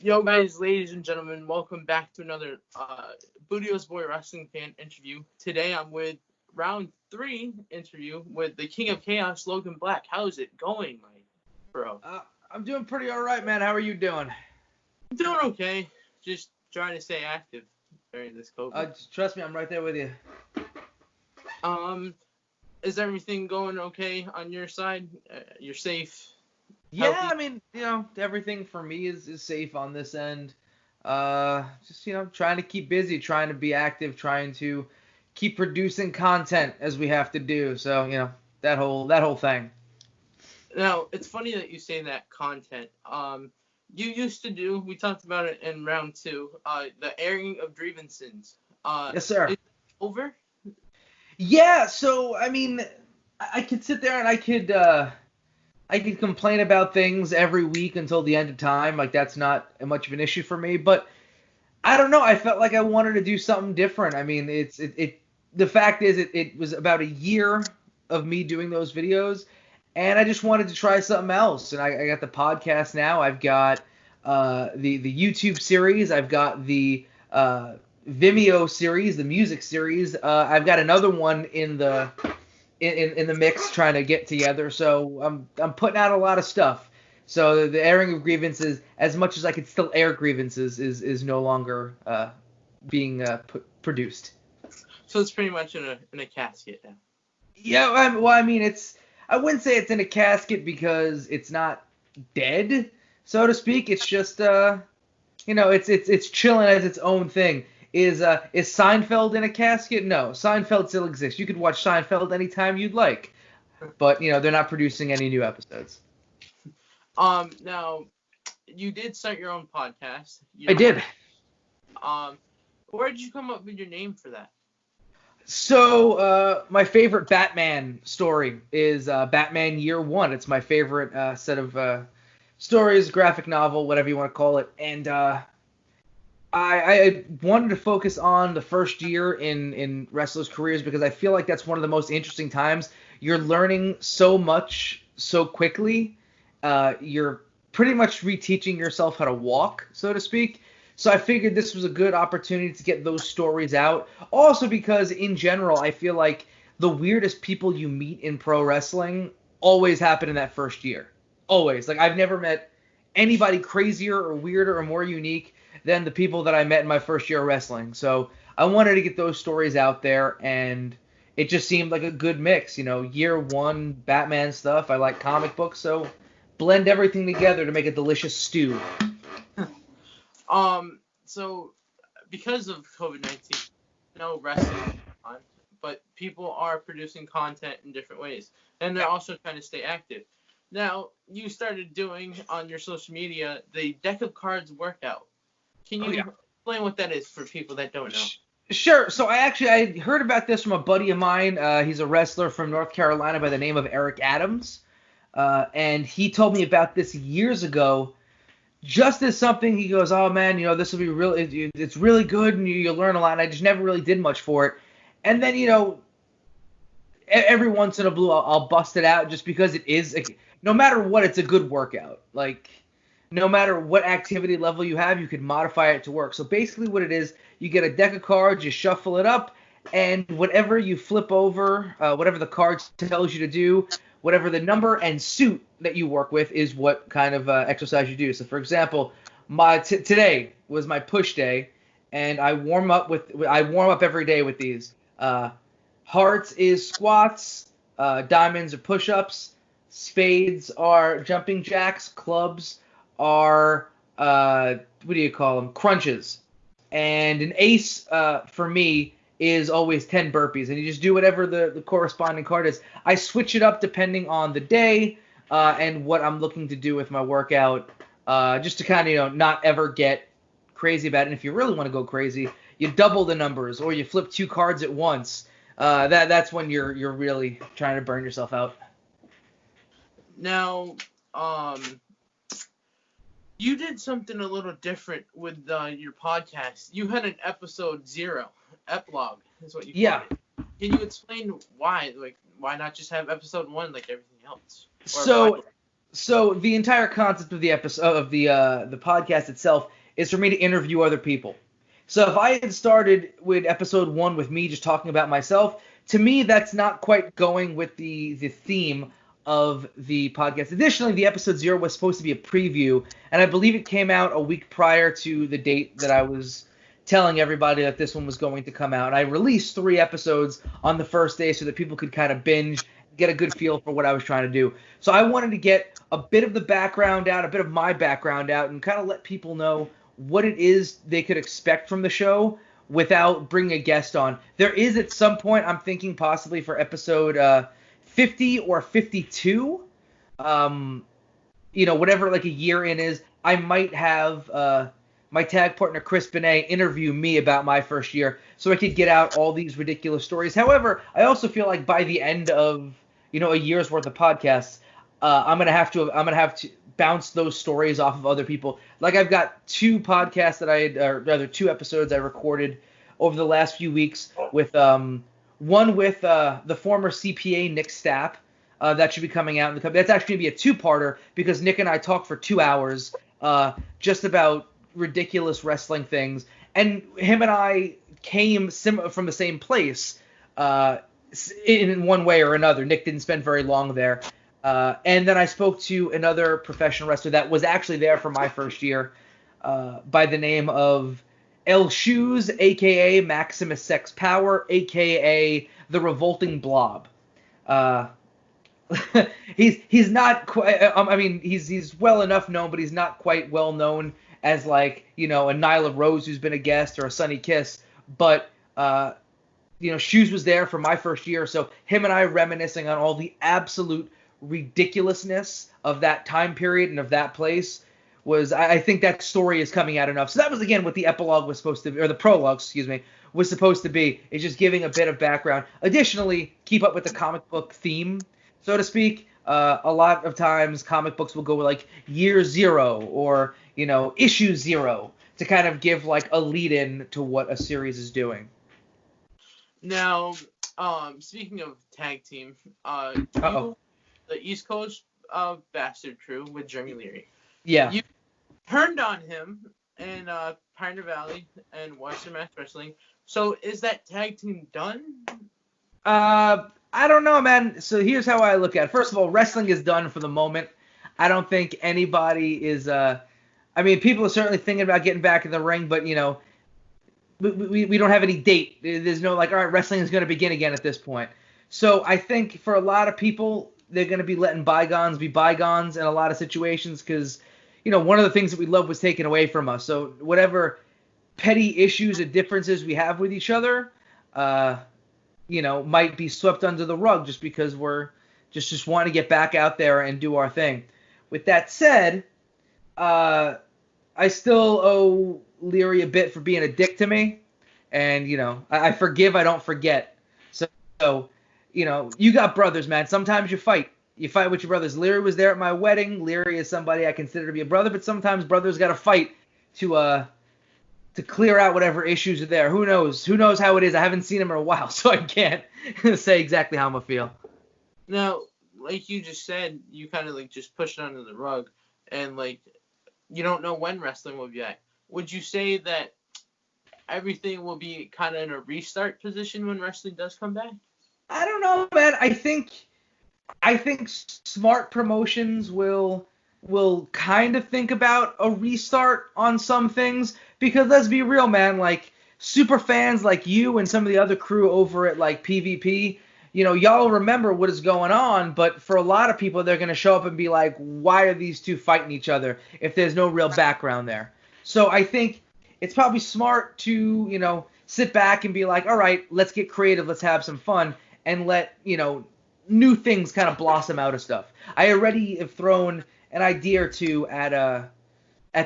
Yo guys, ladies and gentlemen, welcome back to another Bootios Boy Wrestling Fan interview. Today I'm with round 3 interview with the King of Chaos, Logan Black. How's it going, my bro? I'm doing pretty alright, man. How are you doing? I'm doing okay. Just trying to stay active during this COVID. Trust me, I'm right there with you. Is everything going okay on your side? You're safe? Yeah, Healthy? I mean, everything for me is safe on this end. Just, trying to keep busy, trying to be active, trying to keep producing content as we have to do. So, that whole thing. Now, it's funny that you say that content. You used to do, we talked about it in round 2, the airing of grievances. Yes, sir. Is it over? Yeah, so, I mean, I could sit there and I could complain about things every week until the end of time. Like, that's not much of an issue for me. But I don't know. I felt like I wanted to do something different. I mean, the fact is, it was about a year of me doing those videos, and I just wanted to try something else. And I got the podcast now. I've got the YouTube series. I've got the Vimeo series, the music series. I've got another one in the mix trying to get together. So I'm putting out a lot of stuff. So the airing of grievances, as much as I could still air grievances, is no longer being produced. So it's pretty much in a casket now. Yeah, I wouldn't say it's in a casket because it's not dead, so to speak. It's just it's chilling as its own thing. Is Seinfeld in a casket? No, Seinfeld still exists. You could watch Seinfeld anytime you'd like, but they're not producing any new episodes. Now, you did start your own podcast. I did. Where did you come up with your name for that? So, my favorite Batman story is Batman Year One. It's my favorite set of stories, graphic novel, whatever you want to call it. And I wanted to focus on the first year in wrestlers' careers because I feel like that's one of the most interesting times. You're learning so much so quickly. You're pretty much reteaching yourself how to walk, so to speak. So I figured this was a good opportunity to get those stories out. Also because, in general, I feel like the weirdest people you meet in pro wrestling always happen in that first year. Always. Like, I've never met anybody crazier or weirder or more unique than the people that I met in my first year of wrestling. So I wanted to get those stories out there, and it just seemed like a good mix. Year one Batman stuff. I like comic books, so blend everything together to make a delicious stew. So because of COVID-19, no wrestling on, but people are producing content in different ways, and they're also trying to stay active. Now, you started doing on your social media the deck of cards workout. Can you explain what that is for people that don't know? Sure. So I heard about this from a buddy of mine. He's a wrestler from North Carolina by the name of Eric Adams, and he told me about this years ago. Just as something, he goes, oh man, this will be really, it's really good, and you'll learn a lot. And I just never really did much for it. And then, every once in a blue, I'll bust it out just because it is, no matter what, it's a good workout. Like, no matter what activity level you have, you can modify it to work. So basically what it is, you get a deck of cards, you shuffle it up, and whatever you flip over, whatever the card tells you to do, whatever the number and suit that you work with is what kind of exercise you do. So, for example, today was my push day, and I warm up every day with these. Hearts is squats, diamonds are push-ups, spades are jumping jacks, clubs are what do you call them? Crunches, and an ace for me is always 10 burpees, and you just do whatever the corresponding card is. I switch it up depending on the day and what I'm looking to do with my workout, just to kind of, not ever get crazy about it. And if you really want to go crazy, you double the numbers, or you flip 2 cards at once. That's when you're really trying to burn yourself out. Now, you did something a little different with your podcast. You had an episode 0. Epilogue is what you call it. Can you explain why? Like, why not just have episode 1 like everything else? So the entire concept of the episode of the podcast itself is for me to interview other people. So if I had started with episode 1 with me just talking about myself, to me that's not quite going with the theme of the podcast. Additionally, the episode 0 was supposed to be a preview, and I believe it came out a week prior to the date that I was telling everybody that this one was going to come out. And I released 3 episodes on the first day so that people could kind of binge, get a good feel for what I was trying to do. So I wanted to get a bit of the background out, a bit of my background out, and kind of let people know what it is they could expect from the show without bringing a guest on. There is at some point, I'm thinking possibly for episode 50 or 52, whatever like a year in is, I might have my tag partner Chris Benet interview me about my first year so I could get out all these ridiculous stories. However, I also feel like by the end of a year's worth of podcasts, I'm gonna have to bounce those stories off of other people. Like I've got 2 podcasts or rather 2 episodes I recorded over the last few weeks with one with the former CPA Nick Stapp. That should be coming out in the company. That's actually gonna be a 2-parter because Nick and I talked for 2 hours just about ridiculous wrestling things, and him and I came from the same place in one way or another. Nick didn't spend very long there, and then I spoke to another professional wrestler that was actually there for my first year by the name of El Shoes, aka Maximus Sex Power, aka the Revolting Blob. He's not quite. I mean, he's well enough known, but he's not quite well known as like a Nyla Rose who's been a guest or a Sunny Kiss. But Shoes was there for my first year, so him and I reminiscing on all the absolute ridiculousness of that time period and of that place was. I think that story is coming out enough. So that was again what the epilogue was supposed to be, or the prologue, excuse me, was supposed to be. Is just giving a bit of background. Additionally, keep up with the comic book theme, so to speak. A lot of times comic books will go like year 0 or issue 0 to kind of give like a lead-in to what a series is doing. Now, speaking of tag team, the East Coast Bastard Crew with Jeremy Leary. Yeah. You turned on him in Pioneer Valley and Western Mass Wrestling. So is that tag team done? I don't know, man. So here's how I look at it. First of all, wrestling is done for the moment. I don't think anybody is. People are certainly thinking about getting back in the ring, but we don't have any date. There's no like, all right, wrestling is going to begin again at this point. So I think for a lot of people, they're going to be letting bygones be bygones in a lot of situations because one of the things that we love was taken away from us. So whatever petty issues and differences we have with each other, might be swept under the rug just because we're just want to get back out there and do our thing. With that said, I still owe Leary a bit for being a dick to me, and I forgive, I don't forget. So you got brothers, man. Sometimes you fight with your brothers. Leary was there at my wedding. Leary is somebody I consider to be a brother, but sometimes brothers got to fight to clear out whatever issues are there. Who knows how it is. I haven't seen him in a while, so I can't say exactly how I'm gonna feel. Now, like you just said, you kind of like just push it under the rug, and like you don't know when wrestling will be back. Would you say that everything will be kind of in a restart position when wrestling does come back? I don't know, man. I think smart promotions will kind of think about a restart on some things, because let's be real, man, like super fans like you and some of the other crew over at like PvP, y'all remember what is going on, but for a lot of people, they're going to show up and be like, why are these two fighting each other if there's no real background there? So I think it's probably smart to, sit back and be like, all right, let's get creative, let's have some fun, and let, new things kind of blossom out of stuff. I already have thrown an idea or two at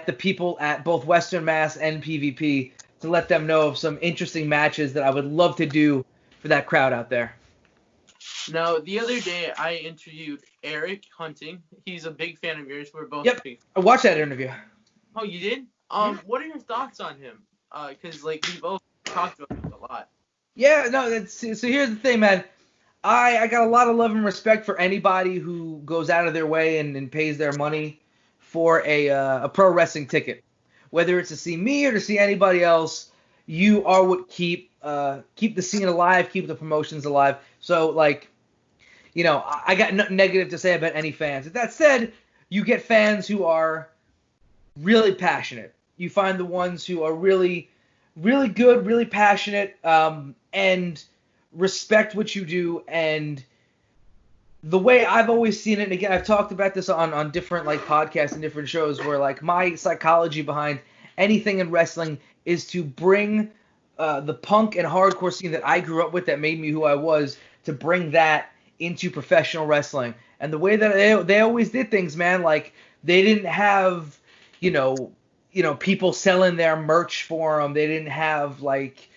the people at both Western Mass and PvP to let them know of some interesting matches that I would love to do for that crowd out there. Now, the other day I interviewed Eric Hunting. He's a big fan of yours. We're both Yep. big. I watched that interview. Oh, you did? What are your thoughts on him? Because like we both talked about him a lot. Yeah, no, so here's the thing, man. I got a lot of love and respect for anybody who goes out of their way and pays their money for a pro wrestling ticket. Whether it's to see me or to see anybody else, you are what keep the scene alive, keep the promotions alive. So, like, I got nothing negative to say about any fans. With that said, you get fans who are really passionate. You find the ones who are really, really good, really passionate, and respect what you do. And the way I've always seen it, and again, I've talked about this on different like podcasts and different shows, where like my psychology behind anything in wrestling is to bring the punk and hardcore scene that I grew up with, that made me who I was, to bring that into professional wrestling. And the way that they always did things, man, like they didn't have, people selling their merch for them. They didn't have like,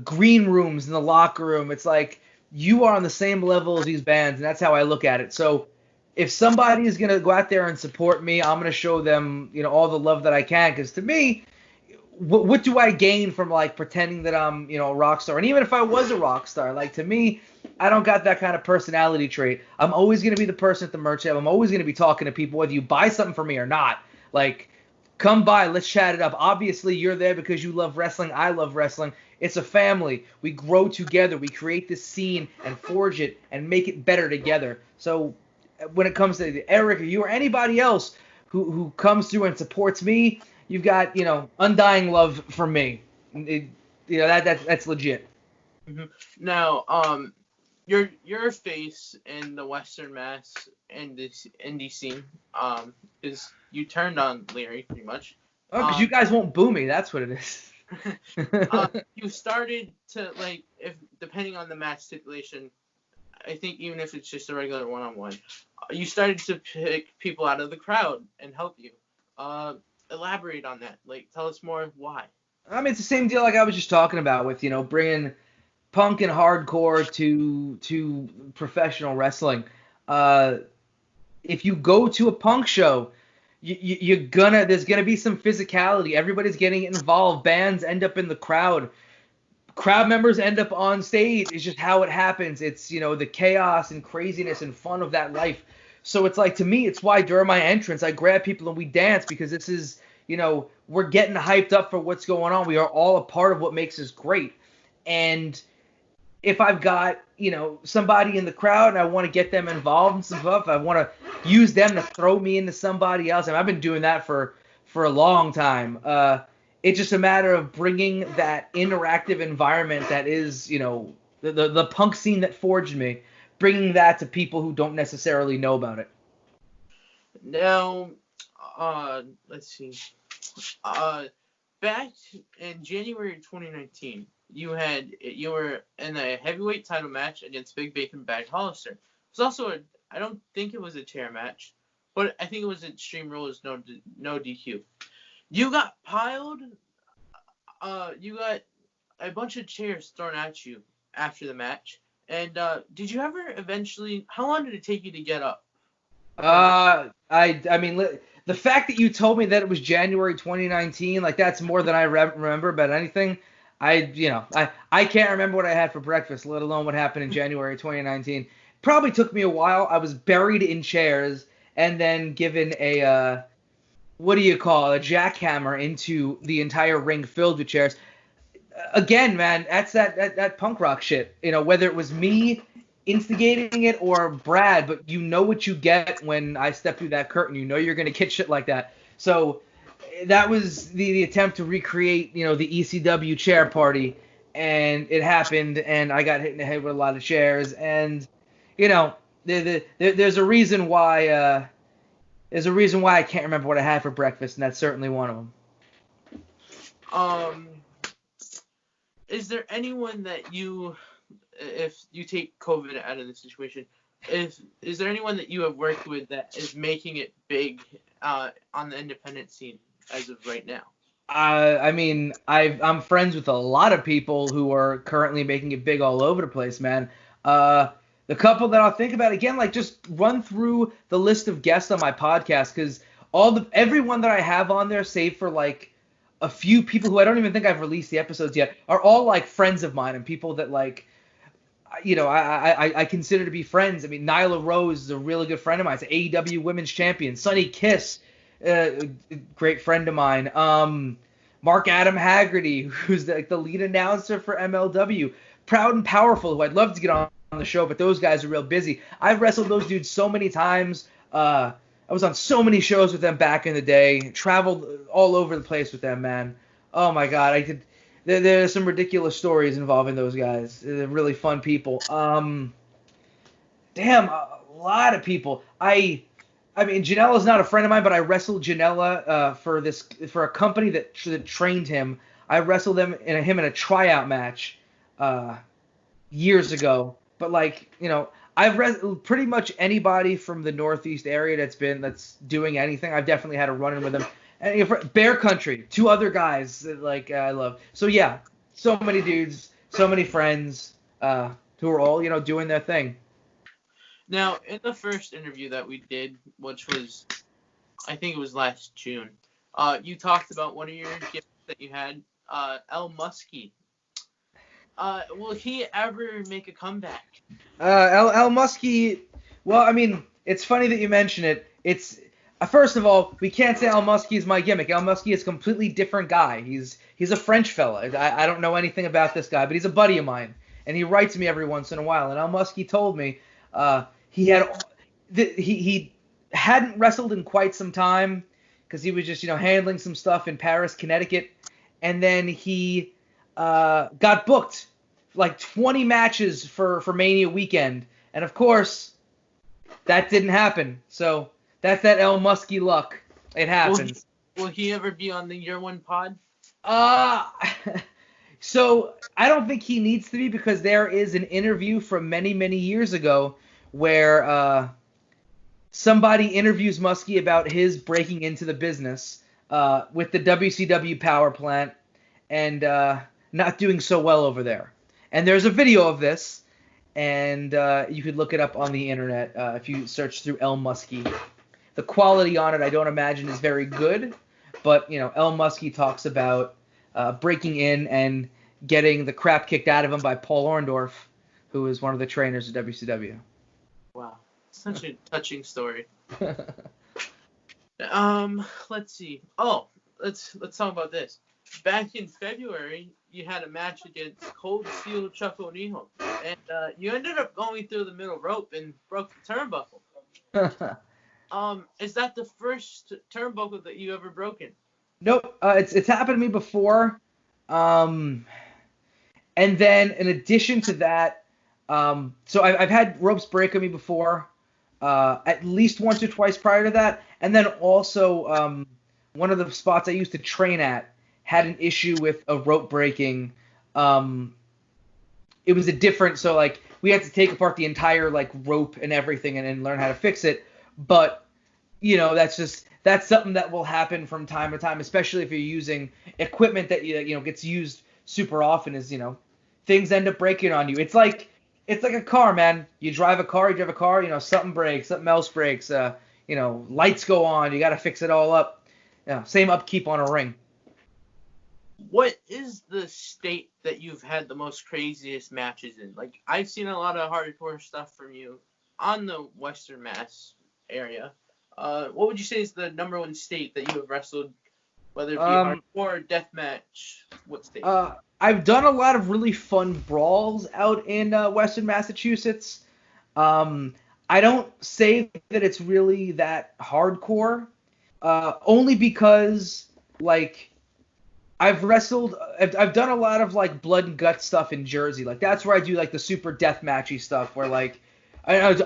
green rooms in the locker room. It's like you are on the same level as these bands, and that's how I look at it. So if somebody is gonna go out there and support me, I'm gonna show them, all the love that I can. Because to me, what do I gain from like pretending that I'm, a rock star? And even if I was a rock star, like to me, I don't got that kind of personality trait. I'm always gonna be the person at the merch table. I'm always gonna be talking to people, whether you buy something from me or not. Like, come by, let's chat it up. Obviously, you're there because you love wrestling. I love wrestling. It's a family. We grow together. We create this scene and forge it and make it better together. So when it comes to Eric or you or anybody else who comes through and supports me, you've got, undying love for me. That's legit. Mm-hmm. Now, your face in the Western Mass and this indie scene, is you turned on Larry pretty much. Oh, because you guys won't boo me. That's what it is. You started to, like, if depending on the match stipulation, I think even if it's just a regular one-on-one, you started to pick people out of the crowd and help you. Elaborate on that. Like, tell us more why. I mean, it's the same deal like I was just talking about with, bringing punk and hardcore to professional wrestling. If you go to a punk show, there's gonna be some physicality. Everybody's getting involved. Bands end up in the crowd. Crowd members end up on stage. It's just how it happens. It's, the chaos and craziness and fun of that life. So it's like, to me, it's why during my entrance, I grab people and we dance, because this is, we're getting hyped up for what's going on. We are all a part of what makes us great. And if I've got, somebody in the crowd and I want to get them involved and stuff, I want to use them to throw me into somebody else. And I've been doing that for a long time. It's just a matter of bringing that interactive environment that is, the punk scene that forged me, bringing that to people who don't necessarily know about it. Now, let's see. Back in January 2019, you were in a heavyweight title match against Big Bacon Bad Hollister. It was also I don't think it was a chair match, but I think it was Extreme Rules, no DQ. You got piled. You got a bunch of chairs thrown at you after the match. And did you ever eventually? How long did it take you to get up? I mean, the fact that you told me that it was January 2019, like that's more than I remember about anything. I can't remember what I had for breakfast, let alone what happened in January 2019. Probably took me a while. I was buried in chairs and then given a what do you call it, a jackhammer into the entire ring filled with chairs. Again, man, that's that punk rock shit. Whether it was me instigating it or Brad, but you know what you get when I step through that curtain. You know you're gonna get shit like that. So that was the attempt to recreate, the ECW chair party, and it happened, and I got hit in the head with a lot of chairs, and there's a reason why I can't remember what I had for breakfast, and that's certainly one of them. Is there anyone that if you take COVID out of the situation, is there anyone that you have worked with that is making it big on the independent scene as of right now? I mean, I'm friends with a lot of people who are currently making it big all over the place, man. The couple that I'll think about, again, like just run through the list of guests on my podcast, because everyone that I have on there, save for like a few people who I don't even think I've released the episodes yet, are all like friends of mine and people that like I consider to be friends. I mean, Nyla Rose is a really good friend of mine. It's an AEW Women's Champion. Sonny Kiss, great friend of mine. Mark Adam Haggerty, who's the lead announcer for MLW. Proud and Powerful, who I'd love to get on the show, but those guys are real busy. I've wrestled those dudes so many times. I was on so many shows with them back in the day. Traveled all over the place with them, man. Oh my God, I could. There's some ridiculous stories involving those guys. They're really fun people. Damn, a lot of people. I mean, Janela's not a friend of mine, but I wrestled Janela for a company that trained him. I wrestled him in a tryout match years ago. But I've wrestled pretty much anybody from the Northeast area that's doing anything. I've definitely had a run-in with them. And Bear Country, 2 other guys that I love. So yeah, so many dudes, so many friends who are all doing their thing. Now, in the first interview that we did, which was, I think it was last June, you talked about one of your gifts that you had, El Musky. Will he ever make a comeback? El Musky. Well, I mean, it's funny that you mention it. It's first of all, we can't say El Musky is my gimmick. El Musky is a completely different guy. He's a French fella. I don't know anything about this guy, but he's a buddy of mine, and he writes me every once in a while. And El Musky told me he hadn't wrestled in quite some time because he was just handling some stuff in Paris, Connecticut, and then he got booked like 20 matches for Mania weekend, and of course that didn't happen. So that's that El Musky luck. It happens. Will he ever be on the Year One pod? So I don't think he needs to be, because there is an interview from many, many years ago where somebody interviews Musky about his breaking into the business with the WCW power plant and not doing so well over there. And there's a video of this, and you could look it up on the internet if you search through El Musky. The quality on it, I don't imagine, is very good, but El Musky talks about breaking in and getting the crap kicked out of him by Paul Orndorff, who is one of the trainers at WCW. Wow, such a touching story. Let's see. Oh, let's talk about this. Back in February, you had a match against Cold Steel Chuck O'Neill, and you ended up going through the middle rope and broke the turnbuckle. Is that the first turnbuckle that you ever broken? Nope. It's happened to me before. And then in addition to that, so I've had ropes break on me before, at least once or twice prior to that. And then also one of the spots I used to train at had an issue with a rope breaking. It was a different, so we had to take apart the entire rope and everything and learn how to fix it. But that's something that will happen from time to time, especially if you're using equipment that gets used super often. Is things end up breaking on you. It's like a car, man. You drive a car, something breaks, something else breaks. Lights go on. You got to fix it all up. Same upkeep on a ring. What is the state that you've had the most craziest matches in? I've seen a lot of hardcore stuff from you on the Western Mass area. What would you say is the number one state that you have wrestled, whether it be hardcore or deathmatch? What state? I've done a lot of really fun brawls out in Western Massachusetts. I don't say that it's really that hardcore, only because I've done a lot of blood and gut stuff in Jersey. That's where I do the super deathmatchy stuff where I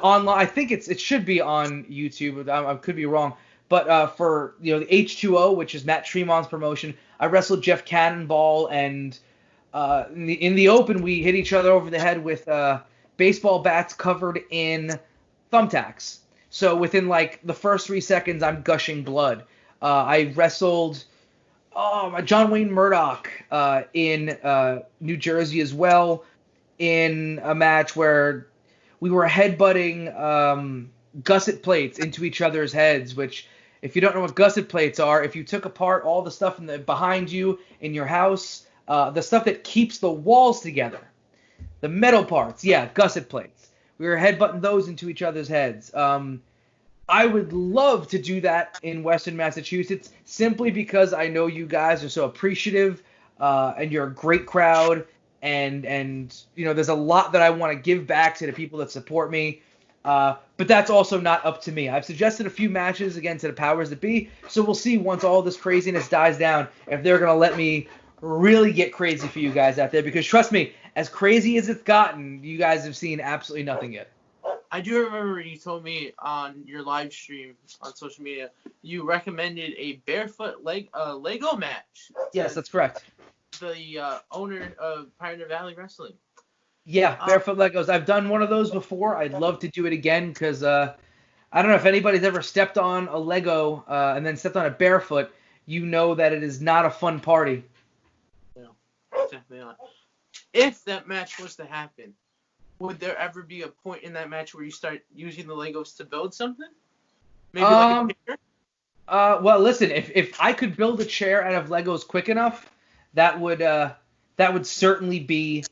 online. I think it should be on YouTube. I could be wrong. But for the H2O, which is Matt Tremont's promotion, I wrestled Jeff Cannonball, and in the open we hit each other over the head with baseball bats covered in thumbtacks. So within the first 3 seconds, I'm gushing blood. I wrestled John Wayne Murdoch in New Jersey as well, in a match where we were headbutting gusset plates into each other's heads, which, if you don't know what gusset plates are, if you took apart all the stuff behind you in your house, the stuff that keeps the walls together, The metal parts, yeah, gusset plates. We were headbutting those into each other's heads. I would love to do that in Western Massachusetts simply because I know you guys are so appreciative, and you're a great crowd, and there's a lot that I want to give back to the people that support me. But that's also not up to me. I've suggested a few matches again to the powers that be, so we'll see once all this craziness dies down if they're gonna let me really get crazy for you guys out there. Because trust me, as crazy as it's gotten, you guys have seen absolutely nothing yet. I do remember you told me on your live stream on social media you recommended a barefoot Lego match. Yes, that's correct. The owner of Pioneer Valley Wrestling. Yeah, barefoot Legos. I've done one of those before. I'd love to do it again because I don't know if anybody's ever stepped on a Lego and then stepped on it barefoot. You know that it is not a fun party. No, definitely not. If that match was to happen, would there ever be a point in that match where you start using the Legos to build something? Maybe like a chair? Well, listen, if I could build a chair out of Legos quick enough, that would certainly be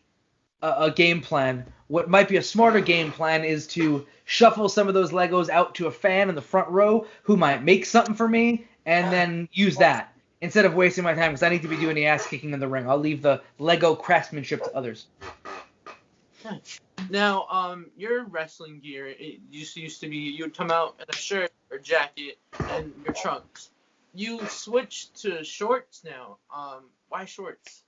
a game plan. What might be a smarter game plan is to shuffle some of those Legos out to a fan in the front row who might make something for me, and then use that instead of wasting my time because I need to be doing the ass kicking in the ring. I'll leave the Lego craftsmanship to others. Now, your wrestling gear, it used to be you would come out in a shirt or jacket and your trunks. You switched to shorts now. Why shorts?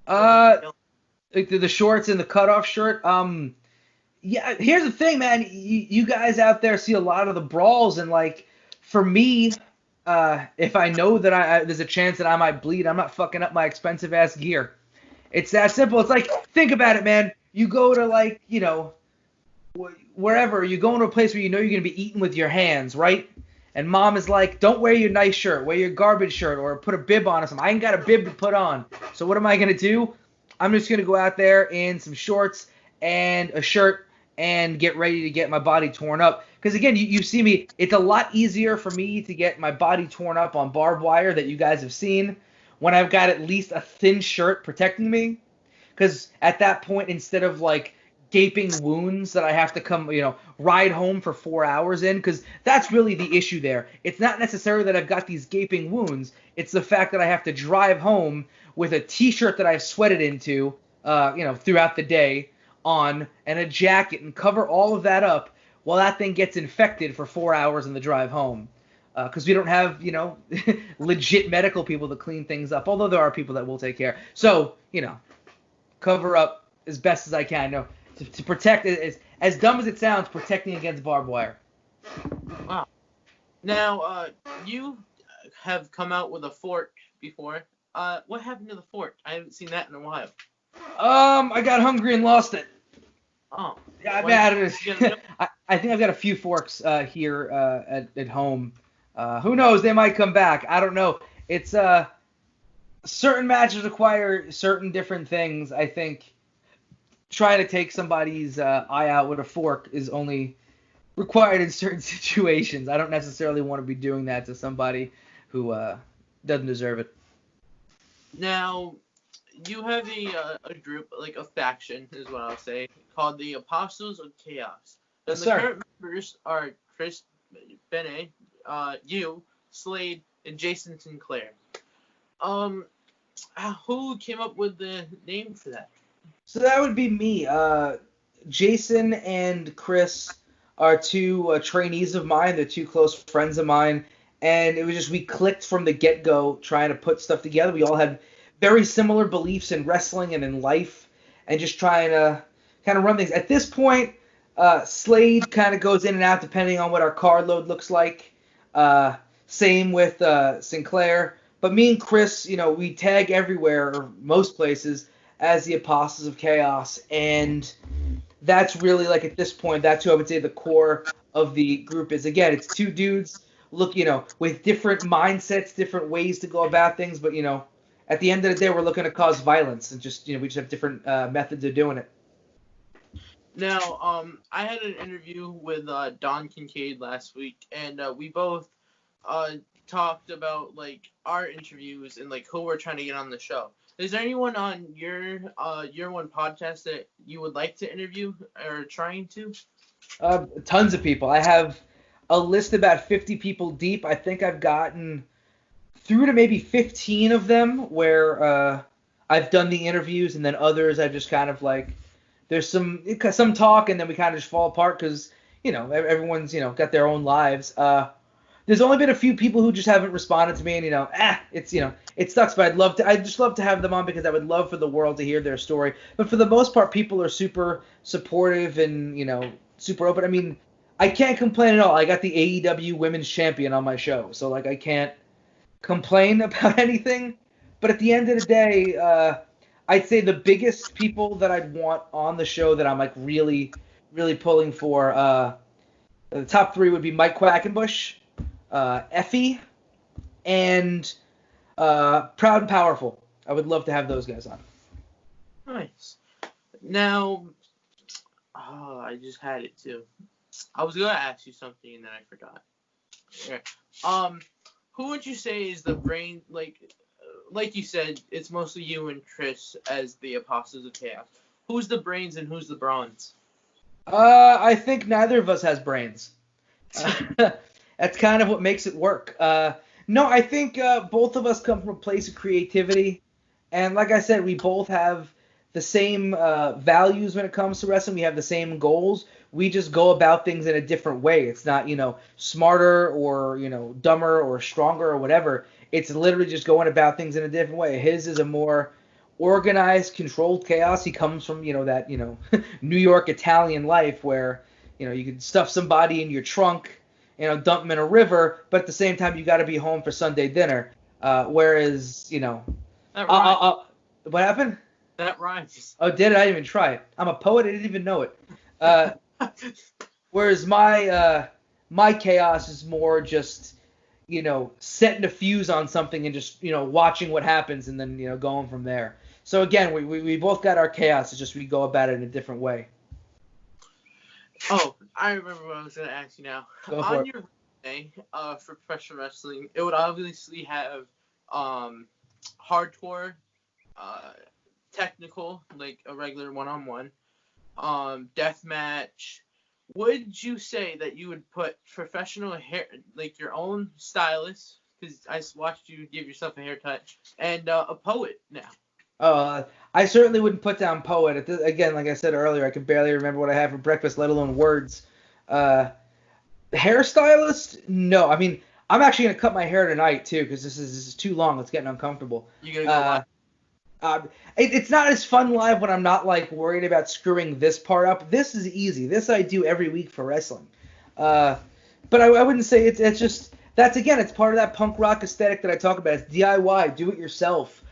The shorts and the cutoff shirt. Yeah, here's the thing, man. You guys out there see a lot of the brawls, and like for me, if I know that there's a chance that I might bleed, I'm not fucking up my expensive ass gear. It's that simple. It's like, think about it, man. You go to like, wherever, you go into a place where you know you're gonna be eating with your hands, right? And mom is like, don't wear your nice shirt, wear your garbage shirt, or put a bib on or something. I ain't got a bib to put on. So what am I gonna do? I'm just going to go out there in some shorts and a shirt and get ready to get my body torn up. Because, again, you see me, it's a lot easier for me to get my body torn up on barbed wire that you guys have seen when I've got at least a thin shirt protecting me. Because at that point, instead of, like, gaping wounds that I have to come, ride home for 4 hours in, because that's really the issue there. It's not necessarily that I've got these gaping wounds. It's the fact that I have to drive home with a t-shirt that I've sweated into, throughout the day on, and a jacket, and cover all of that up while that thing gets infected for 4 hours in the drive home. Because we don't have, legit medical people to clean things up, although there are people that will take care. So, cover up as best as I can. No, to protect, as dumb as it sounds, protecting against barbed wire. Wow. Now, you have come out with a fork before. What happened to the fork? I haven't seen that in a while. I got hungry and lost it. Oh. Yeah, I think I've got a few forks here at home. Who knows? They might come back. I don't know. It's certain matches require certain different things. I think trying to take somebody's eye out with a fork is only required in certain situations. I don't necessarily want to be doing that to somebody who doesn't deserve it. Now, you have a group, like a faction, is what I'll say, called the Apostles of Chaos. And Yes, the sir. current members are Chris Benet, you, Slade, and Jason Sinclair. Who came up with the name for that? So that would be me. Jason and Chris are two trainees of mine. They're two close friends of mine. And it was just we clicked from the get-go trying to put stuff together. We all had very similar beliefs in wrestling and in life and just trying to kind of run things. At this point, Slade kind of goes in and out depending on what our card load looks like. Same with Sinclair. But me and Chris, we tag everywhere, or most places, as the Apostles of Chaos. And that's really, like, at this point, that's who I would say the core of the group is. Again, it's two dudes, with different mindsets, different ways to go about things. But, at the end of the day, we're looking to cause violence. And just, we just have different methods of doing it. Now, I had an interview with Don Kincaid last week, and we both talked about like our interviews and like who we're trying to get on the show. Is there anyone on your one podcast that you would like to interview or trying to? Tons of people. I have a list about 50 people deep. I think I've gotten through to maybe 15 of them where I've done the interviews, and then others I've just kind of like, there's some talk, and then we kind of just fall apart because, everyone's, got their own lives. There's only been a few people who just haven't responded to me, and it's it sucks, but I'd just love to have them on because I would love for the world to hear their story. But for the most part, people are super supportive and super open. I mean, I can't complain at all. I got the AEW Women's Champion on my show, so like I can't complain about anything. But at the end of the day, I'd say the biggest people that I'd want on the show that I'm like really, really pulling for, the top three would be Mike Quackenbush, Effie, and Proud and Powerful. I would love to have those guys on. Nice. Now, I just had it too. I was gonna ask you something and then I forgot. Okay. Who would you say is the brain? Like you said, it's mostly you and Chris as the Apostles of Chaos. Who's the brains and who's the bronze? I think neither of us has brains. That's kind of what makes it work. No, I think both of us come from a place of creativity. And like I said, we both have the same values when it comes to wrestling. We have the same goals. We just go about things in a different way. It's not, smarter or, dumber or stronger or whatever. It's literally just going about things in a different way. His is a more organized, controlled chaos. He comes from, that, New York Italian life where, you can stuff somebody in your trunk, dump them in a river, but at the same time, you got to be home for Sunday dinner. Whereas, That rhymes. What happened? That rhymes. Oh, did it? I didn't even try it. I'm a poet. I didn't even know it. Whereas my chaos is more just, setting a fuse on something and just, watching what happens and then, going from there. So again, we both got our chaos. It's just we go about it in a different way. Oh, I remember what I was going to ask you now. Go for it. Your resume for professional wrestling, it would obviously have hardcore, technical, like a regular one-on-one, deathmatch. Would you say that you would put professional hair, like your own stylist, because I watched you give yourself a haircut, and a poet now? I certainly wouldn't put down poet. Again, like I said earlier, I can barely remember what I had for breakfast, let alone words. Hairstylist? No. I mean, I'm actually going to cut my hair tonight, too, because this is too long. It's getting uncomfortable. You going to go live? It's not as fun live when I'm not, like, worried about screwing this part up. This is easy. This I do every week for wrestling. But I wouldn't say it's just... it's part of that punk rock aesthetic that I talk about. It's DIY, do it yourself.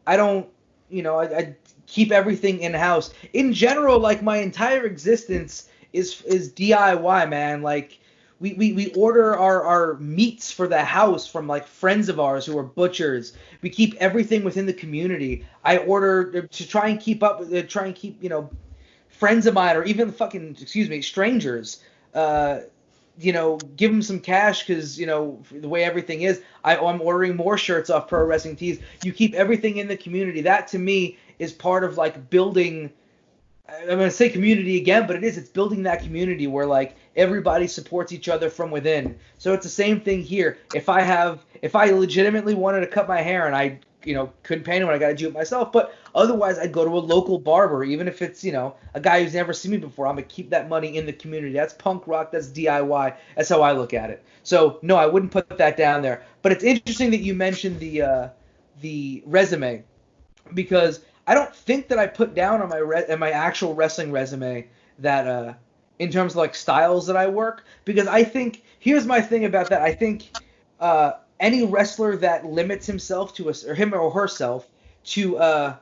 I don't, I keep everything in-house. In general, like, my entire existence is DIY, man. Like, we order our meats for the house from, like, friends of ours who are butchers. We keep everything within the community. I order to try and keep friends of mine or even strangers, give them some cash because, the way everything is, I'm ordering more shirts off Pro Wrestling Tees. You keep everything in the community. That, to me, is part of, like, building, I'm going to say community again, but it's building that community where, like, everybody supports each other from within. So it's the same thing here. If I legitimately wanted to cut my hair and I, couldn't paint it when I got to do it myself, but otherwise I'd go to a local barber, even if it's, a guy who's never seen me before. I'm going to keep that money in the community. That's punk rock. That's DIY. That's how I look at it. So, no, I wouldn't put that down there. But it's interesting that you mentioned the resume, because I don't think that I put down on my actual wrestling resume that in terms of, like, styles that I work, because I think, here's my thing about that. I think any wrestler that limits himself to him or herself to a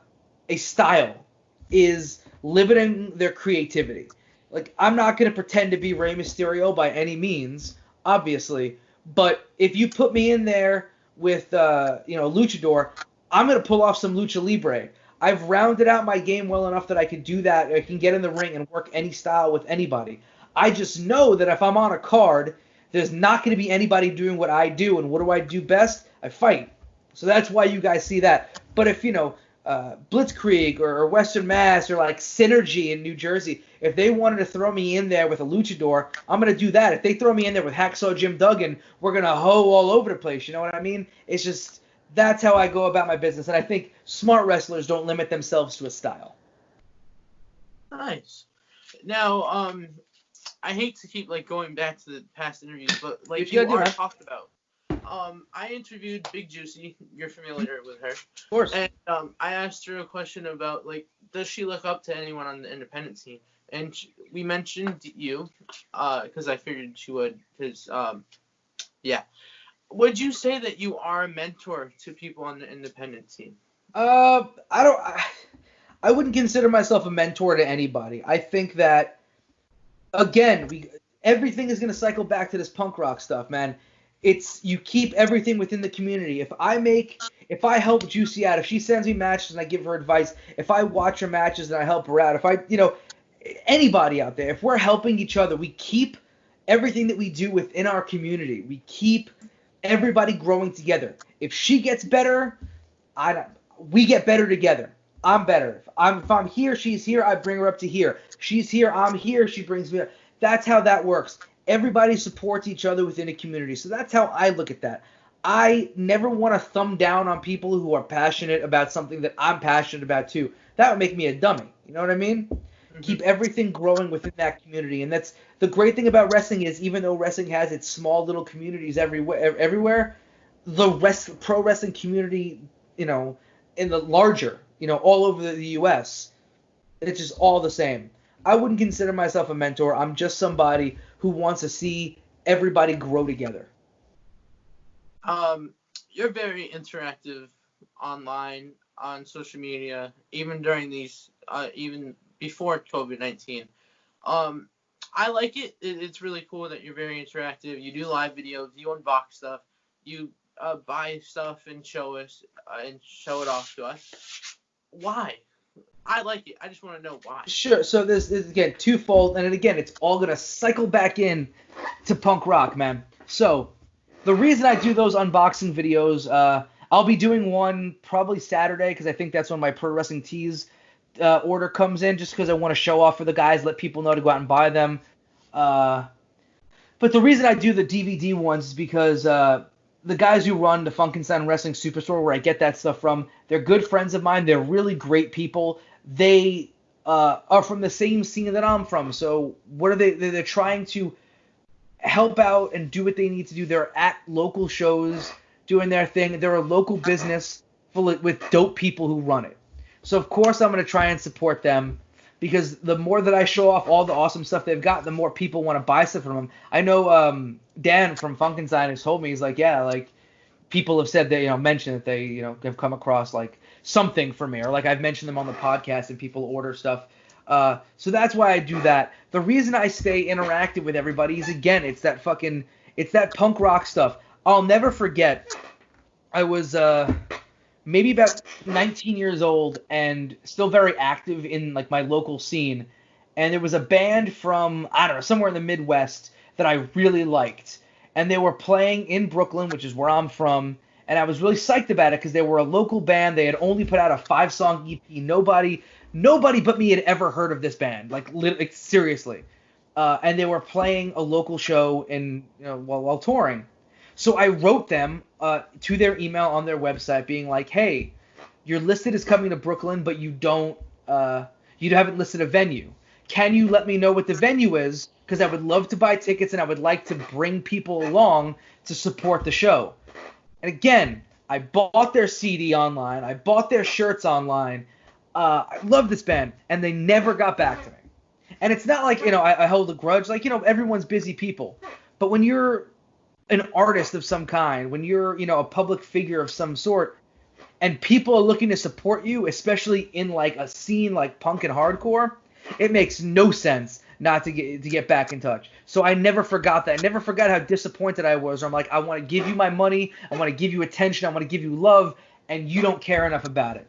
style is limiting their creativity. Like, I'm not going to pretend to be Rey Mysterio by any means, obviously, but if you put me in there with luchador, I'm going to pull off some lucha libre. I've rounded out my game well enough that I can do that. I can get in the ring and work any style with anybody. I just know that if I'm on a card There's not going to be anybody doing what I do, and what do I do best? I fight. So that's why you guys see that. But if, Blitzkrieg or Western Mass or like Synergy in New Jersey, if they wanted to throw me in there with a luchador, I'm going to do that. If they throw me in there with Hacksaw Jim Duggan, we're going to hoe all over the place. You know what I mean? It's just, that's how I go about my business. And I think smart wrestlers don't limit themselves to a style. Nice. Now, I hate to keep going back to the past interviews, but talked about. I interviewed Big Juicy. You're familiar with her, of course. And I asked her a question about does she look up to anyone on the independent scene? And we mentioned you, because I figured she would. Because yeah, would you say that you are a mentor to people on the independent scene? I wouldn't consider myself a mentor to anybody. I think that, again, everything is going to cycle back to this punk rock stuff, man. You keep everything within the community. If I help Juicy out, if she sends me matches and I give her advice, if I watch her matches and I help her out, anybody out there, if we're helping each other, we keep everything that we do within our community. We keep everybody growing together. If she gets better, we get better together. I'm better. If I'm here, she's here, I bring her up to here. She's here, I'm here, she brings me up. That's how that works. Everybody supports each other within a community. So that's how I look at that. I never want to thumb down on people who are passionate about something that I'm passionate about too. That would make me a dummy. You know what I mean? Mm-hmm. Keep everything growing within that community. And that's the great thing about wrestling is even though wrestling has its small little communities everywhere, the pro wrestling community, in the larger, all over the U.S., it's just all the same. I wouldn't consider myself a mentor. I'm just somebody who wants to see everybody grow together. You're very interactive online, on social media, even during these, even before COVID-19. I like it. It's really cool that you're very interactive. You do live videos. You unbox stuff. You buy stuff and show us and show it off to us. Why? I like it. I just want to know why. Sure. So this is, again, twofold. And again, it's all going to cycle back in to punk rock, man. So the reason I do those unboxing videos, I'll be doing one probably Saturday because I think that's when my Pro Wrestling Tees order comes in, just because I want to show off for the guys, let people know to go out and buy them. But the reason I do the DVD ones is because the guys who run the Funkenstein Wrestling Superstore, where I get that stuff from, they're good friends of mine. They're really great people. They are from the same scene that I'm from. So what are they? They're trying to help out and do what they need to do. They're at local shows doing their thing. They're a local business with dope people who run it. So of course I'm going to try and support them, because the more that I show off all the awesome stuff they've got, the more people want to buy stuff from them. I know Dan from Funkenstein has told me, he's like, yeah, people have said that, mentioned that they, have come across something for me, or I've mentioned them on the podcast and people order stuff. So that's why I do that. The reason I stay interactive with everybody is, again, it's that punk rock stuff. I'll never forget, I was maybe about 19 years old and still very active in my local scene. And there was a band from, I don't know, somewhere in the Midwest that I really liked. And they were playing in Brooklyn, which is where I'm from. And I was really psyched about it because they were a local band. They had only put out a 5-song EP. Nobody but me had ever heard of this band, seriously. And they were playing a local show while touring. So I wrote them to their email on their website, being like, "Hey, you're listed as coming to Brooklyn, but you haven't listed a venue. Can you let me know what the venue is? Because I would love to buy tickets and I would like to bring people along to support the show." And again, I bought their CD online. I bought their shirts online. I love this band, and they never got back to me. And it's not like, I hold a grudge. Everyone's busy people. But when you're an artist of some kind, when you're, a public figure of some sort, and people are looking to support you, especially in a scene like punk and hardcore, it makes no sense not to get back in touch. So I never forgot that. I never forgot how disappointed I was. I'm like, I want to give you my money, I want to give you attention, I want to give you love, and you don't care enough about it.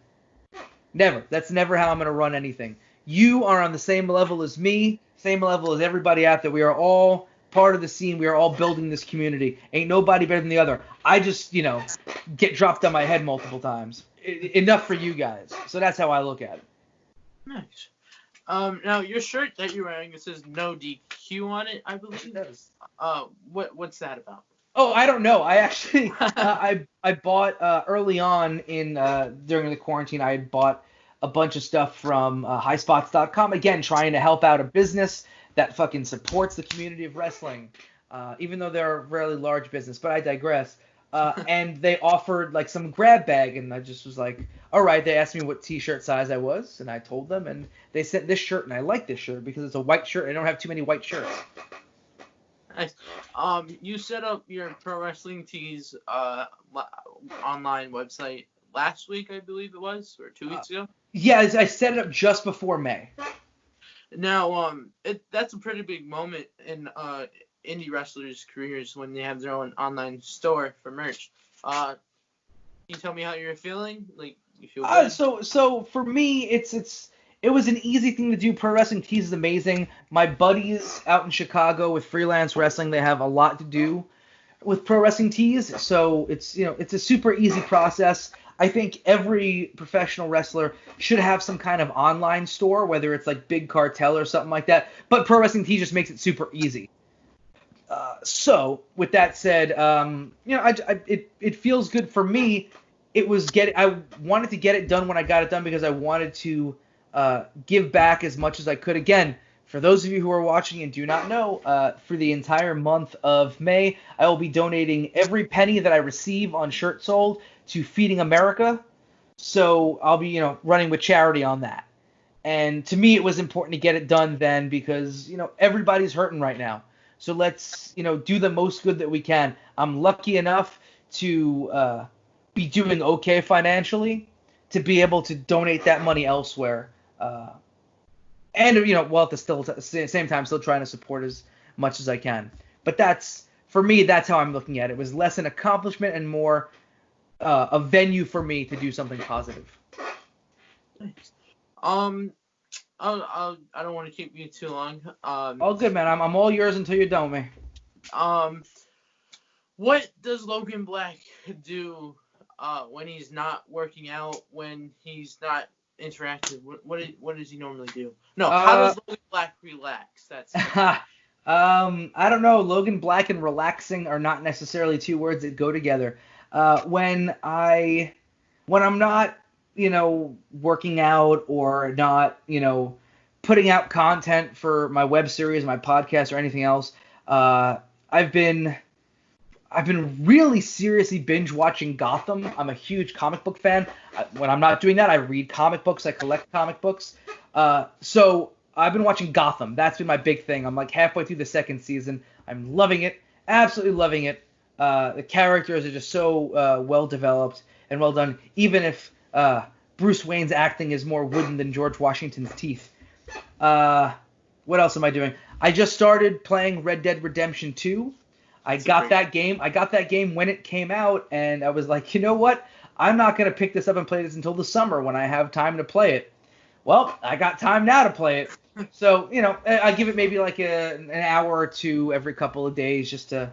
Never. That's never how I'm going to run anything. You are on the same level as me, same level as everybody out there. We are all part of the scene. We are all building this community. Ain't nobody better than the other. I just, get dropped on my head multiple times. Enough for you guys. So that's how I look at it. Nice. Now your shirt that you're wearing, it says no DQ on it, I believe. It does. What's that about? Oh, I don't know. I actually I bought early on in during the quarantine. I had bought a bunch of stuff from highspots.com, again trying to help out a business that fucking supports the community of wrestling, even though they're a really large business. But I digress. And they offered like some grab bag, and I just was like, all right. They asked me what t-shirt size I was, and I told them, and they sent this shirt, and I like this shirt because it's a white shirt. I don't have too many white shirts. Nice. You set up your Pro Wrestling Tees online website last week, I believe it was, or 2 weeks ago. Yeah, I set it up just before May. Now, that's a pretty big moment in indie wrestlers' careers when they have their own online store for merch. Can you tell me how you're feeling? Like, you feel good? So for me, it was an easy thing to do. Pro Wrestling Tees is amazing. My buddies out in Chicago with freelance wrestling, they have a lot to do with Pro Wrestling Tees. So it's a super easy process. I think every professional wrestler should have some kind of online store, whether it's like Big Cartel or something like that. But Pro Wrestling Tees just makes it super easy. So with that said, it feels good for me. I wanted to get it done when I got it done because I wanted to give back as much as I could. Again, for those of you who are watching and do not know, for the entire month of May, I will be donating every penny that I receive on shirt sold to Feeding America. So I'll be, running with charity on that. And to me, it was important to get it done then because, everybody's hurting right now. So let's, do the most good that we can. I'm lucky enough to be doing okay financially to be able to donate that money elsewhere. And, while at the same time still trying to support as much as I can. But for me, that's how I'm looking at it. It was less an accomplishment and more a venue for me to do something positive. Thanks. I don't want to keep you too long. All good, man. I'm all yours until you're done with me. What does Logan Black do when he's not working out, when he's not interactive? What does he normally do? No, how does Logan Black relax? That's I don't know. Logan Black and relaxing are not necessarily two words that go together. When I'm not, working out or not, putting out content for my web series, my podcast, or anything else, I've been really seriously binge watching Gotham. I'm a huge comic book fan. When I'm not doing that, I read comic books. I collect comic books. So I've been watching Gotham. That's been my big thing. I'm like halfway through the second season. I'm loving it. Absolutely loving it. The characters are just so well developed and well done. Even if Bruce Wayne's acting is more wooden than George Washington's teeth. What else am I doing? I just started playing Red Dead Redemption 2. I got that game when it came out, and I was like, you know what? I'm not going to pick this up and play this until the summer when I have time to play it. Well, I got time now to play it. So, I give it maybe like an hour or two every couple of days just to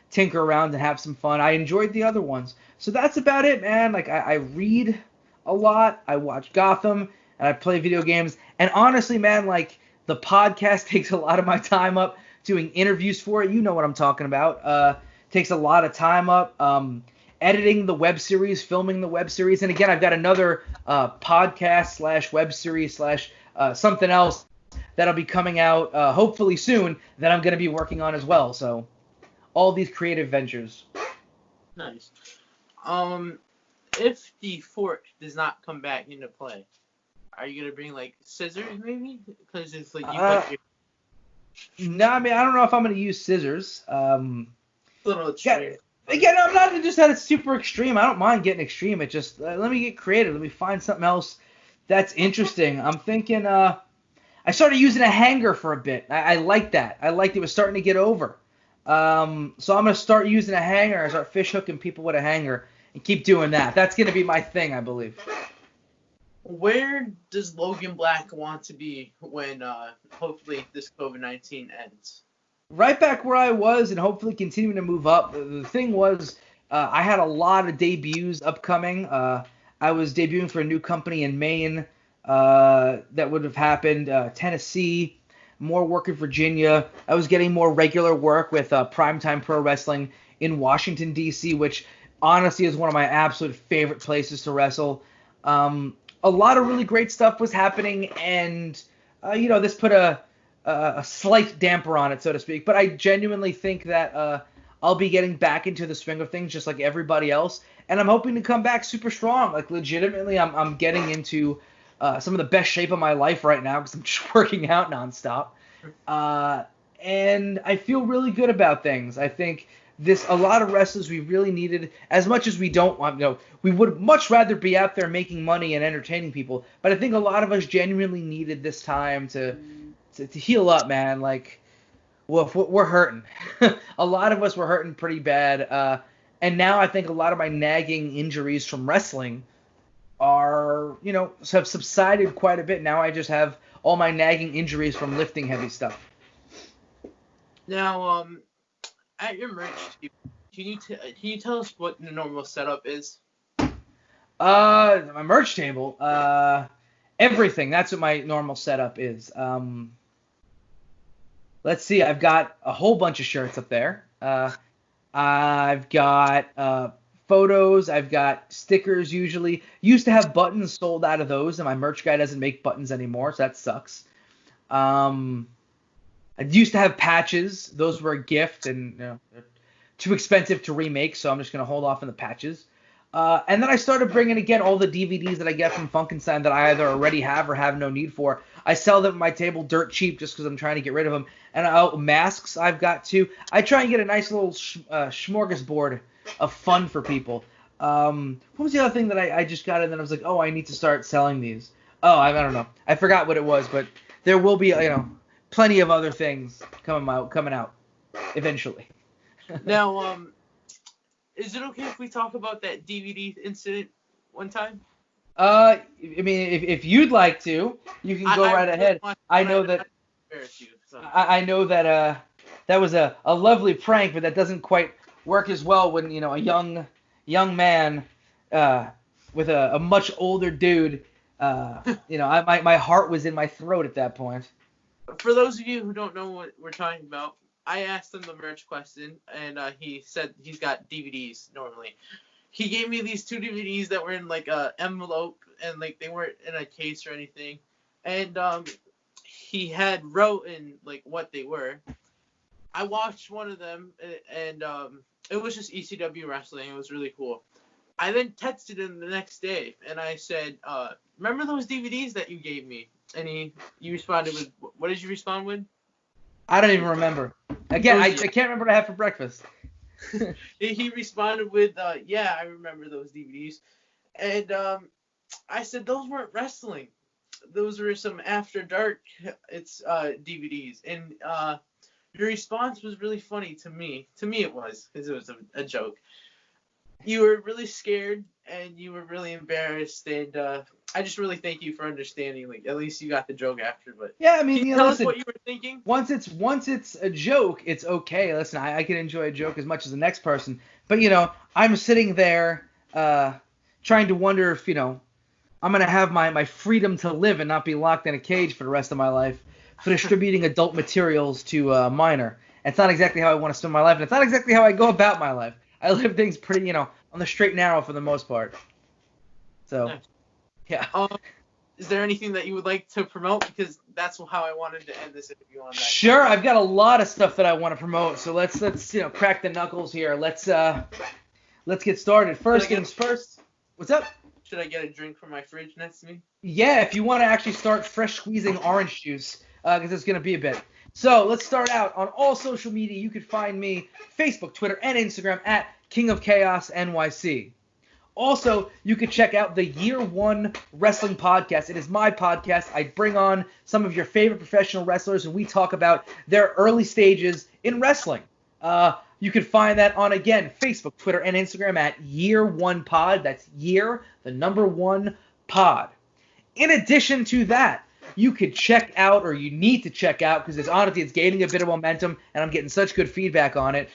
tinker around and have some fun. I enjoyed the other ones. So that's about it, man. Like, I read a lot. I watch Gotham, and I play video games. And honestly, man, like, the podcast takes a lot of my time up. Doing interviews for it, you know what I'm talking about. Takes a lot of time up. Editing the web series, filming the web series, and again, I've got another podcast / web series / something else that'll be coming out hopefully soon that I'm going to be working on as well. So, all these creative ventures. Nice. If the fork does not come back into play, are you going to bring like scissors maybe? Because it's like you put your... No, I mean, I don't know if I'm going to use scissors. A little extreme. Again, I'm not just that it's super extreme. I don't mind getting extreme. It just, let me get creative. Let me find something else that's interesting. I'm thinking, I started using a hanger for a bit. I like that. I liked it was starting to get over. So I'm going to start using a hanger. I start fish hooking people with a hanger and keep doing that. That's going to be my thing, I believe. Where does Logan Black want to be when hopefully this COVID-19 ends? Right back where I was, and hopefully continuing to move up. The thing was, I had a lot of debuts upcoming. I was debuting for a new company in Maine that would have happened. Tennessee, more work in Virginia. I was getting more regular work with Primetime Pro Wrestling in Washington, D.C., which honestly is one of my absolute favorite places to wrestle. A lot of really great stuff was happening, and this put a slight damper on it, so to speak. But I genuinely think that I'll be getting back into the swing of things just like everybody else, and I'm hoping to come back super strong. Like legitimately, I'm getting into some of the best shape of my life right now because I'm just working out nonstop, and I feel really good about things. I think a lot of wrestlers we really needed, as much as we don't want, we would much rather be out there making money and entertaining people. But I think a lot of us genuinely needed this time to heal up, man. Like, well, we're hurting. A lot of us were hurting pretty bad. And now I think a lot of my nagging injuries from wrestling have subsided quite a bit. Now I just have all my nagging injuries from lifting heavy stuff. Now, at your merch, can you tell us what the normal setup is? My merch table. Everything. That's what my normal setup is. Let's see. I've got a whole bunch of shirts up there. I've got photos. I've got stickers usually. Used to have buttons sold out of those, and my merch guy doesn't make buttons anymore, so that sucks. I used to have patches. Those were a gift, and they're too expensive to remake, so I'm just going to hold off on the patches. And then I started bringing, again, all the DVDs that I get from Funkenstein that I either already have or have no need for. I sell them at my table dirt cheap just because I'm trying to get rid of them. And masks I've got, too. I try and get a nice little smorgasbord of fun for people. What was the other thing that I just got, and then I was like, oh, I need to start selling these. Oh, I don't know. I forgot what it was, but there will be, plenty of other things coming out eventually. Now, is it okay if we talk about that DVD incident one time? I mean, if you'd like to, you can go right ahead. I know that. I know that that was a lovely prank, but that doesn't quite work as well when a young man with a much older dude. My heart was in my throat at that point. For those of you who don't know what we're talking about, I asked him the merch question, and he said he's got DVDs normally. He gave me these 2 DVDs that were in like a envelope, and like they weren't in a case or anything. And he had wrote in like what they were. I watched one of them, and it was just ECW wrestling. It was really cool. I then texted him the next day, and I said, remember those DVDs that you gave me? And you responded with, what did you respond with? I don't even remember. Again, I can't remember what I had for breakfast. He responded with, yeah, I remember those DVDs. And I said, those weren't wrestling. Those were some After Dark DVDs. And your response was really funny to me. To me it was, because it was a joke. You were really scared, and you were really embarrassed, and I just really thank you for understanding. Like, at least you got the joke after. But yeah, I mean, can you tell us what you were thinking? Once it's a joke, it's okay. Listen, I can enjoy a joke as much as the next person, but I'm sitting there trying to wonder if I'm gonna have my freedom to live and not be locked in a cage for the rest of my life for distributing adult materials to a minor. It's not exactly how I want to spend my life, and it's not exactly how I go about my life. I live things pretty, on the straight and narrow for the most part. So, nice. Yeah. Is there anything that you would like to promote? Because that's how I wanted to end this interview on that. Sure, I've got a lot of stuff that I want to promote. So let's crack the knuckles here. Let's get started. First things first. What's up? Should I get a drink from my fridge next to me? Yeah, if you want to actually start fresh squeezing orange juice, because it's gonna be a bit. So let's start out on all social media. You can find me Facebook, Twitter, and Instagram at King of Chaos NYC. Also, you can check out the Year One Wrestling Podcast. It is my podcast. I bring on some of your favorite professional wrestlers, and we talk about their early stages in wrestling. You can find that on, again, Facebook, Twitter, and Instagram at Year One Pod. That's year, the number 1 pod. In addition to that, you could check out, or you need to check out, because it's gaining a bit of momentum, and I'm getting such good feedback on it.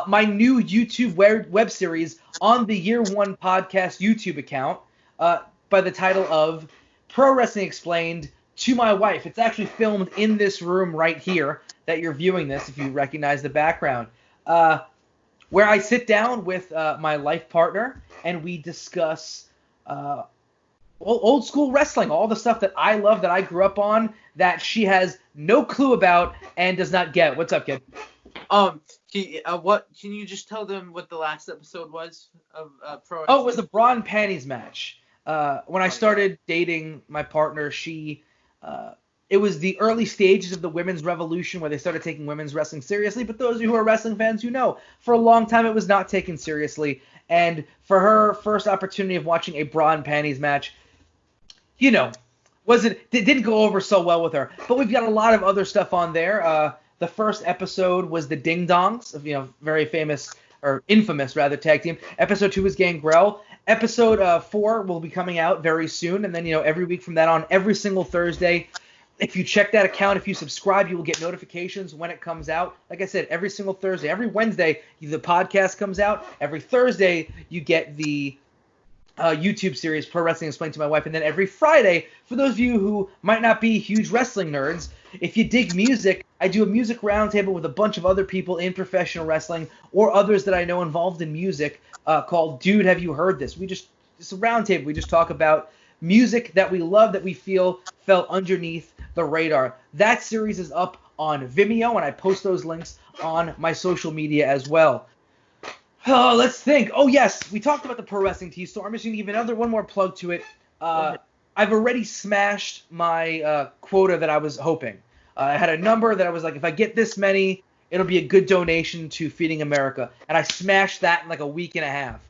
My new YouTube web series on the Year One Podcast YouTube account, by the title of Pro Wrestling Explained to My Wife. It's actually filmed in this room right here that you're viewing this, if you recognize the background, where I sit down with my life partner and we discuss old school wrestling, all the stuff that I love, that I grew up on, that she has no clue about and does not get. What's up, kid? Can you just tell them what the last episode was of Pro Wrestling? Oh, it was the bra and panties match. When I started dating my partner, it was the early stages of the women's revolution where they started taking women's wrestling seriously. But those of you who are wrestling fans, you know, for a long time it was not taken seriously. And for her first opportunity of watching a bra and panties match, you know, didn't go over so well with her. But we've got a lot of other stuff on there. The first episode was the Ding Dongs, very famous, or infamous rather, tag team. Episode 2 was Gangrel. Episode 4 will be coming out very soon, and then every week from that on, every single Thursday. If you check that account, if you subscribe, you will get notifications when it comes out. Like I said, every single Thursday, every Wednesday, the podcast comes out. Every Thursday, you get the YouTube series, Pro Wrestling Explained to My Wife. And then every Friday, for those of you who might not be huge wrestling nerds, if you dig music, I do a music roundtable with a bunch of other people in professional wrestling or others that I know involved in music called Dude, Have You Heard This? It's a roundtable. We just talk about music that we love, that we feel fell underneath the radar. That series is up on Vimeo, and I post those links on my social media as well. Oh, let's think. Oh, yes, we talked about the Pro Wrestling Tee Store. I'm just going to give one more plug to it. I've already smashed my quota that I was hoping. I had a number that I was like, if I get this many, it'll be a good donation to Feeding America. And I smashed that in like a week and a half.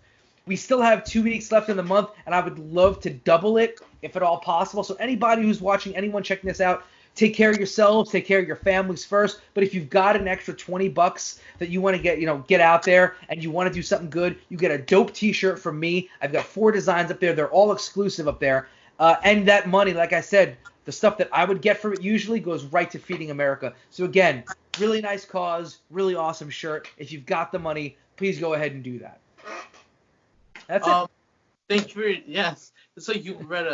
We still have 2 weeks left in the month, and I would love to double it if at all possible. So anybody who's watching, anyone checking this out, take care of yourselves, take care of your families first. But if you've got an extra $20 that you want to get out there and you want to do something good, you get a dope t-shirt from me. I've got 4 designs up there. They're all exclusive up there. And that money, like I said, the stuff that I would get from it usually goes right to Feeding America. So again, really nice cause, really awesome shirt. If you've got the money, please go ahead and do that. That's it. Thank you. Yes. It's like you read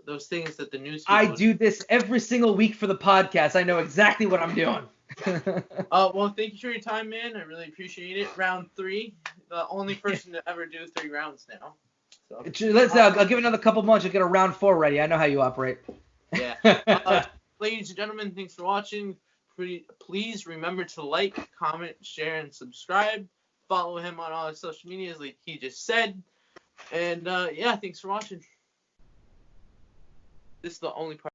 those things that the news. I do this every single week for the podcast. I know exactly what I'm doing. Well, thank you for your time, man. I really appreciate it. Round 3, the only person to ever do 3 rounds now. So. I'll give it another couple months. You'll get a round 4 ready. I know how you operate. Yeah. Ladies and gentlemen, thanks for watching. Please remember to like, comment, share, and subscribe. Follow him on all his social medias, like he just said. And thanks for watching. This is the only part.